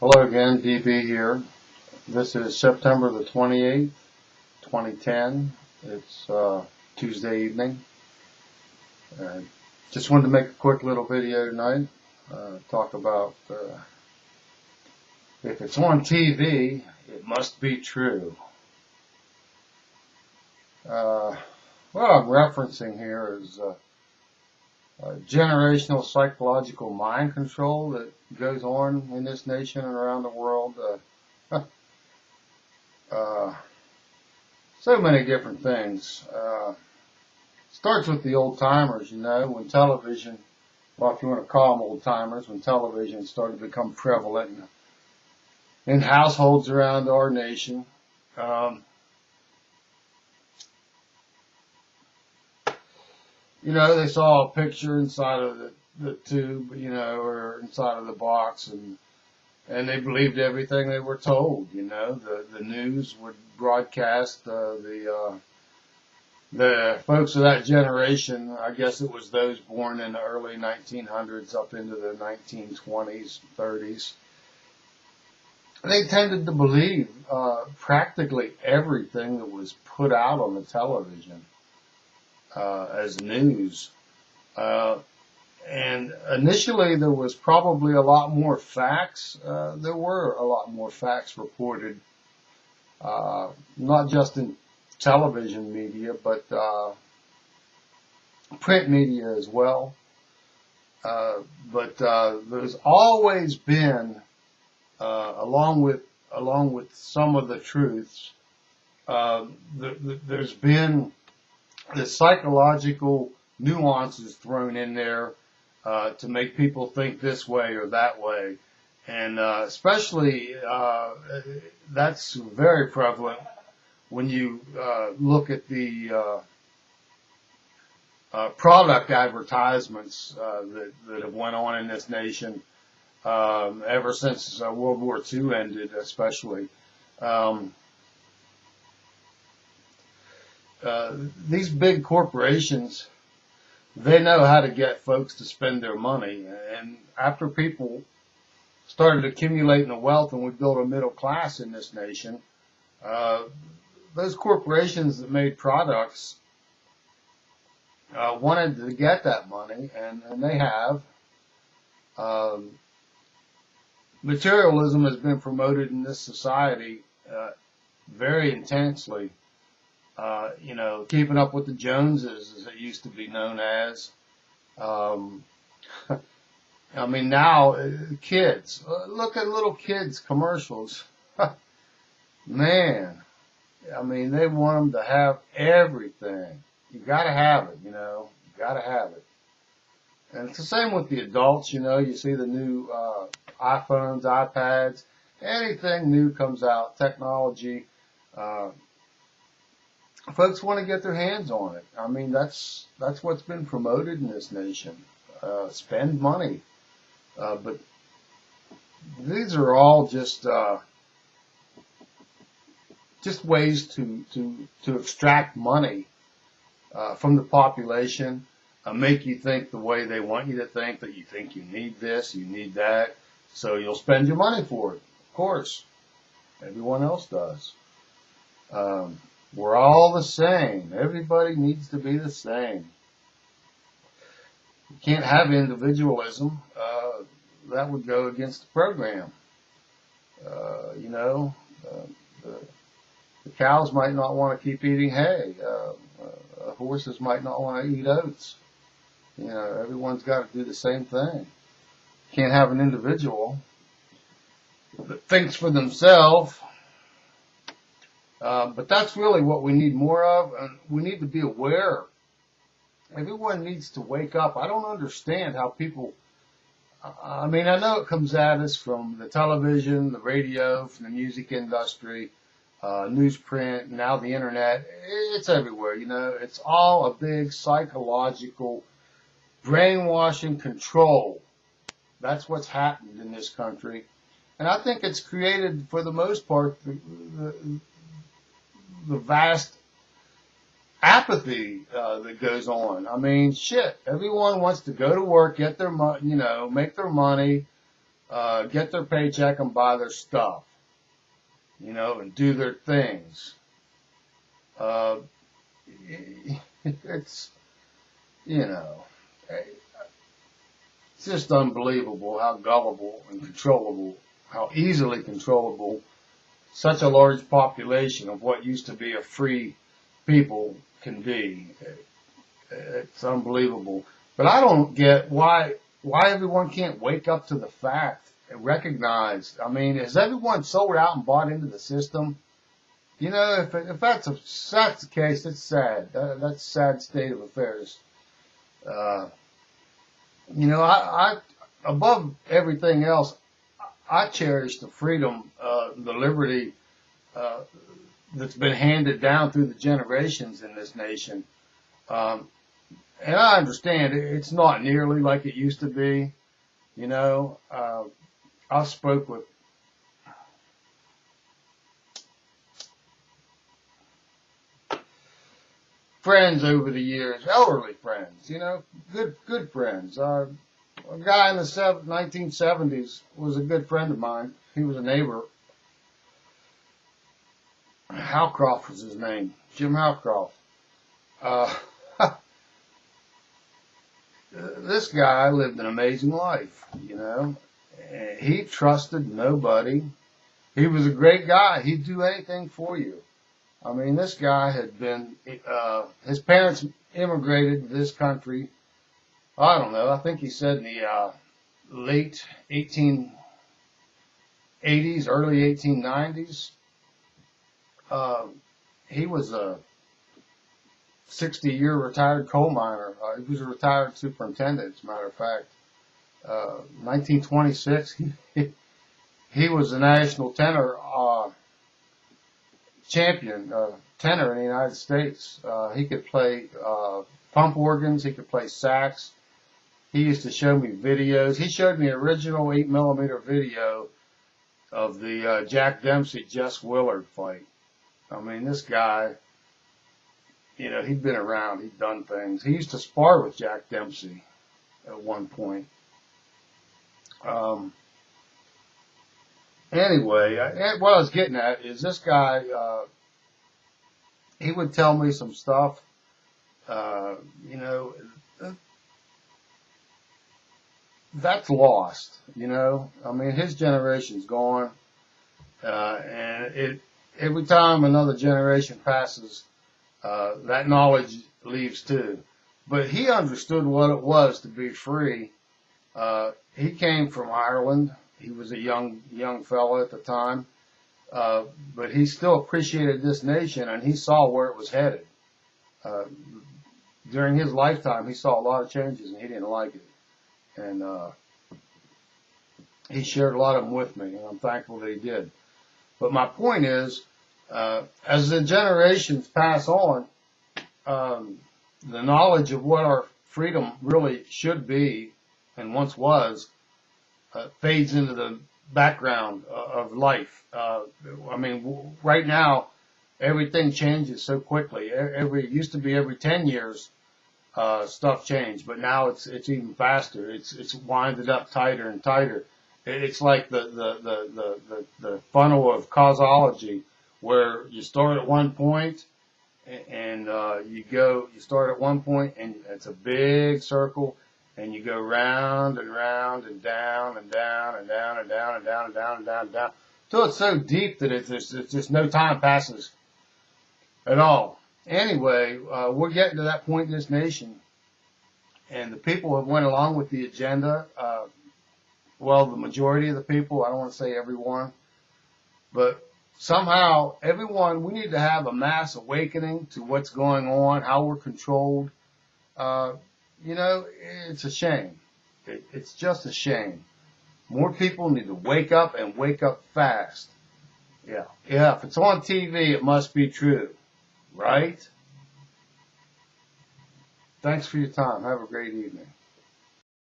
Hello again, DB here. This is September the 28th, 2010. It's Tuesday evening. Just wanted to make a quick little video tonight. Talk about if it's on TV, it must be true. What I'm referencing here is generational psychological mind control that goes on in this nation and around the world. So many different things. Starts with the old timers, when television, well, if you want to call them old timers, when television started to become prevalent in households around our nation. They saw a picture inside of the tube, or inside of the box, and they believed everything they were told. The news would broadcast the folks of that generation. I guess it was those born in the early 1900s up into the 1920s, 30s. They tended to believe practically everything that was put out on the television as news. And initially there was probably a lot more facts. There were a lot more facts reported, not just in television media, but print media as well. But there's always been, along with some of the truths, there's been the psychological nuances thrown in there to make people think this way or that way. And especially that's very prevalent when you look at the product advertisements that have went on in this nation ever since World War II ended, especially. These big corporations, they know how to get folks to spend their money. And after people started accumulating the wealth and we built a middle class in this nation, those corporations that made products wanted to get that money, and they have. Materialism has been promoted in this society very intensely. Keeping up with the Joneses, as it used to be known as. Now, kids, look at little kids' commercials. Man, they want them to have everything. You gotta have it, you gotta have it. And it's the same with the adults, you see the new iPhones, iPads, anything new comes out, technology, folks want to get their hands on it. That's what's been promoted in this nation. Spend money. But these are all just ways to extract money from the population, make you think the way they want you to think, that you think you need this, you need that, so you'll spend your money for it. Of course, everyone else does. We're all the same. Everybody needs to be the same. You can't have individualism. That would go against the program. The cows might not want to keep eating hay. Horses might not want to eat oats. Everyone's got to do the same thing. You can't have an individual that thinks for themselves. But that's really what we need more of, and we need to be aware. Everyone needs to wake up. I don't understand how people, I know it comes at us from the television, the radio, from the music industry, newsprint, now the internet. It's everywhere, It's all a big psychological brainwashing control. That's what's happened in this country. And I think it's created, for the most part, the vast apathy that goes on. Everyone wants to go to work, get their money, make their money, get their paycheck and buy their stuff, and do their things. It's, it's just unbelievable how gullible and controllable, how easily controllable such a large population of what used to be a free people can be. It's unbelievable. But I don't get why everyone can't wake up to the fact and recognize. I mean, has everyone sold out and bought into the system? If that's the case, it's sad. That's a sad state of affairs. I above everything else, I cherish the freedom, the liberty that's been handed down through the generations in this nation. And I understand it's not nearly like it used to be. I spoke with friends over the years, elderly friends, good friends. A guy in the 1970s was a good friend of mine. He was a neighbor. Howcroft was his name, Jim Howcroft. This guy lived an amazing life, He trusted nobody. He was a great guy. He'd do anything for you. I mean, this guy had been, his parents immigrated to this country, I don't know, I think he said in the late 1880s, early 1890s. He was a 60-year retired coal miner. He was a retired superintendent, as a matter of fact. 1926, he was a national tenor champion, tenor in the United States. He could play pump organs. He could play sax. He used to show me videos. He showed me an original 8mm video of the Jack Dempsey-Jess Willard fight. I mean, this guy, he'd been around. He'd done things. He used to spar with Jack Dempsey at one point. Anyway, what I was getting at is this guy, he would tell me some stuff, that's lost, I mean, his generation's gone, and every time another generation passes, that knowledge leaves too. But he understood what it was to be free. He came from Ireland. He was a young fella at the time, but he still appreciated this nation, and he saw where it was headed. During his lifetime, he saw a lot of changes, and he didn't like it. And he shared a lot of them with me, and I'm thankful that he did. But my point is, as the generations pass on, the knowledge of what our freedom really should be and once was fades into the background of life. I mean, right now, everything changes so quickly. It used to be every 10 years stuff changed, but now it's even faster. It's winded up tighter and tighter. It's like the funnel of causology, where you start at one point and you start at one point and it's a big circle, and you go round and round and down and down and down and down and down and down and down and down till it's so deep that it's just no time passes at all. Anyway, we're getting to that point in this nation, and the people have went along with the agenda. Well, the majority of the people, I don't want to say everyone, but somehow everyone, we need to have a mass awakening to what's going on, how we're controlled. It's a shame. It's just a shame. More people need to wake up and wake up fast. Yeah, if it's on TV, it must be true, right? Thanks for your time. Have a great evening.